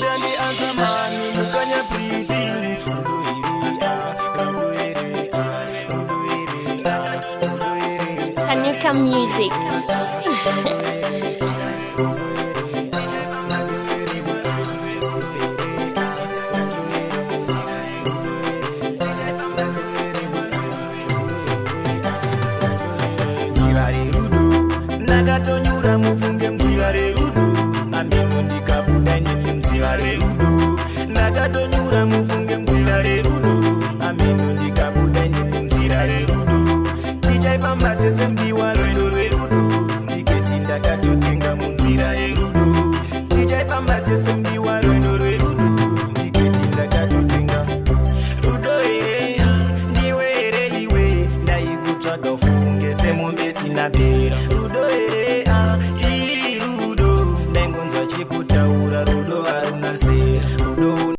Dani Antamani Mukanya free feeling. Kanyuka Music. Nagatonyura mufunge mzivare rudu Amimundi kabuda nyini mzivare rudu Nagatonyura mufunge mzivare rudu Amimundi kabuda nyini mzivare rudu Tichaipa matese mdiwa rudu rudu Tiketi ndakatotenga mzivare rudu Tichaipa matese mdiwa rudu rudu Tiketi ndakatotenga rudo ere Niwe ere iwe Ndaikutsvaga ufunge semombe sina bera Rudo ere rudo Nengonzwa chikutaura rudo